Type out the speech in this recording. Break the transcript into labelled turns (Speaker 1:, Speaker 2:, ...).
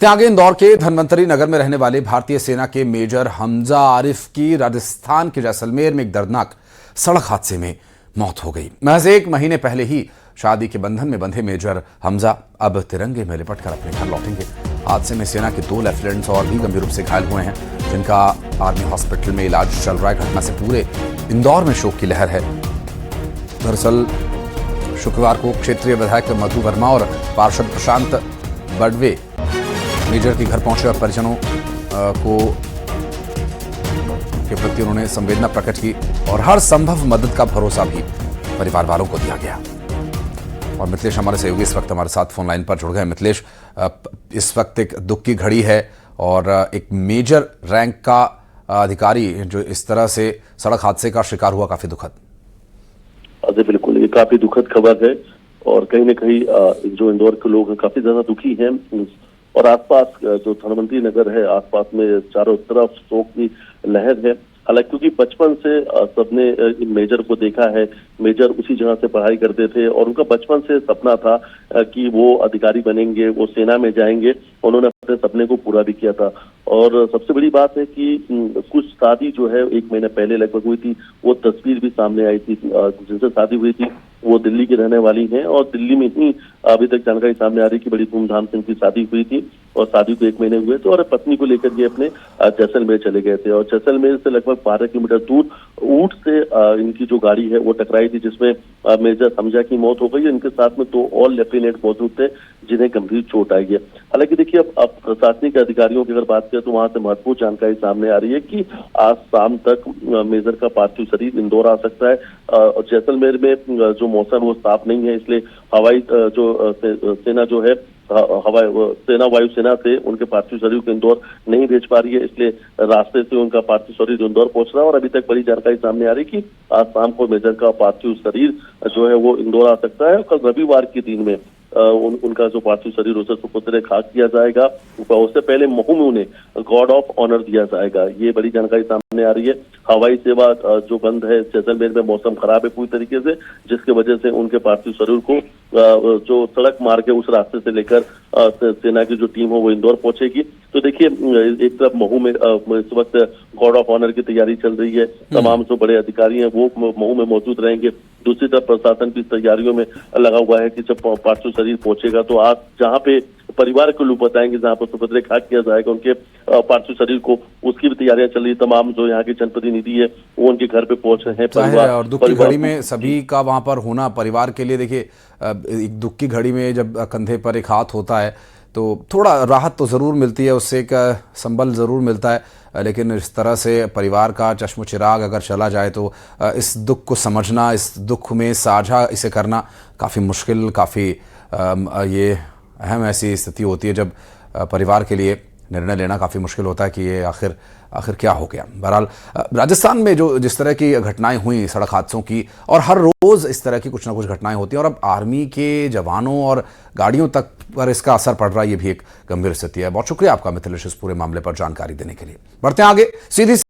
Speaker 1: आगे इंदौर के धन्वंतरी नगर में रहने वाले भारतीय सेना के मेजर हमजा आरिफ की राजस्थान के जैसलमेर में एक दर्दनाक सड़क हादसे में मौत हो गई। महज एक महीने पहले ही शादी के बंधन में बंधे मेजर हमजा अब तिरंगे में लिपट कर अपने घर लौटेंगे। हादसे में सेना के 2 लेफ्टिनेंट्स और भी गंभीर रूप से घायल हुए हैं, जिनका आर्मी हॉस्पिटल में इलाज चल रहा है। घटना से पूरे इंदौर में शोक की लहर है। दरअसल शुक्रवार को क्षेत्रीय विधायक मधु वर्मा और पार्षद प्रशांत बड़वे मेजर के घर पहुंचे और परिजनों के प्रति उन्होंने संवेदना प्रकट की और हर संभव मदद का भरोसा भी परिवार वालों को दिया गया। और मिथिलेश हमारे सहयोगी इस वक्त हमारे साथ फोन लाइन पर जुड़ गए। मिथिलेश, इस वक्त एक दुख की घड़ी है और एक मेजर रैंक का अधिकारी जो इस तरह से सड़क हादसे का शिकार हुआ, काफी दुखद।
Speaker 2: अरे बिल्कुल, ये काफी दुखद खबर है और कहीं न कहीं जो इंदौर के लोग हैं काफी ज्यादा दुखी हैं। और आसपास जो धन्वंतरी नगर है, आसपास में चारों तरफ शोक की लहर है। हालांकि क्योंकि बचपन से सबने मेजर को देखा है, मेजर उसी जगह से पढ़ाई करते थे और उनका बचपन से सपना था कि वो अधिकारी बनेंगे, वो सेना में जाएंगे। उन्होंने अपने सपने को पूरा भी किया था। और सबसे बड़ी बात है कि कुछ शादी जो है 1 महीने पहले लगभग हुई थी, वो तस्वीर भी सामने आई थी। जिनसे शादी हुई थी वो दिल्ली की रहने वाली हैं और दिल्ली में ही अभी तक जानकारी सामने आ रही कि बड़ी धूमधाम से इनकी शादी हुई थी और शादी को 1 महीने हुए थे और पत्नी को लेकर ये अपने जैसलमेर चले गए थे। और जैसलमेर से लगभग 12 किलोमीटर दूर ऊंट से इनकी जो गाड़ी है वो टकराई थी, जिसमें मेजर हमजा की मौत हो गई। इनके साथ में 2 और लेफ्टिनेंट मौजूद थे जिन्हें गंभीर चोट आई है। हालांकि देखिए, अब प्रशासनिक अधिकारियों की अगर बात करें तो वहां से महत्वपूर्ण जानकारी सामने आ रही है कि आज शाम तक मेजर का पार्थिव शरीर इंदौर आ सकता है। और जैसलमेर में जो मौसम वो साफ नहीं है, इसलिए हवाई जो सेना जो है वायुसेना से उनके पार्थिव शरीर को इंदौर नहीं भेज पा रही है, इसलिए रास्ते से उनका पार्थिव शरीर इंदौर पहुंच रहा है। और अभी तक बड़ी जानकारी सामने आ रही है कि आज शाम को मेजर का पार्थिव शरीर जो है वो इंदौर आ सकता है। कल रविवार के दिन में उनका जो पार्थिव शरीर उसे सुपुत्र खाक किया जाएगा। उससे पहले महू में उन्हें गॉर्ड ऑफ ऑनर दिया जाएगा। ये बड़ी जानकारी सामने आ रही है। हवाई सेवा जो बंद है, जैसलमेर में मौसम खराब है पूरी तरीके से, जिसकी वजह से उनके पार्थिव शरीर को जो सड़क मार्ग है उस रास्ते से लेकर सेना की जो टीम हो वो इंदौर पहुंचेगी। तो देखिए, एक तरफ महू में इस वक्त गॉर्ड ऑफ ऑनर की तैयारी चल रही है, तमाम जो बड़े अधिकारी हैं वो महू में मौजूद रहेंगे। दूसरी तरफ प्रशासन की तैयारियों में लगा हुआ है कि जब पार्थिव शरीर पहुंचेगा तो आज जहां पे परिवार के लोग बताएंगे, जहां पर सुपुत्र खाक किया जाएगा उनके पार्थिव शरीर को, उसकी भी तैयारियां चल रही है। तमाम जो यहाँ के जनप्रतिनिधि है वो उनके घर पे पहुंच रहे हैं।
Speaker 1: परिवार और दुख की घड़ी में सभी का वहां पर होना परिवार के लिए, देखिए एक दुख की घड़ी में जब कंधे पर एक हाथ होता है तो थोड़ा राहत तो ज़रूर मिलती है, उससे एक संबल ज़रूर मिलता है। लेकिन इस तरह से परिवार का चश्म चिराग अगर चला जाए तो इस दुख को समझना, इस दुख में साझा इसे करना काफ़ी मुश्किल, काफ़ी ये अहम ऐसी स्थिति होती है जब परिवार के लिए निर्णय लेना काफ़ी मुश्किल होता है कि ये आखिर क्या हो गया। बहरहाल राजस्थान में जो जिस तरह की घटनाएं हुई सड़क हादसों की, और हर रोज़ इस तरह की कुछ ना कुछ घटनाएं होती हैं और अब आर्मी के जवानों और गाड़ियों तक पर इसका असर पड़ रहा है, ये भी एक गंभीर स्थिति है। बहुत शुक्रिया आपका मिथिलेश इस पूरे मामले पर जानकारी देने के लिए। बढ़ते हैं आगे। सीधी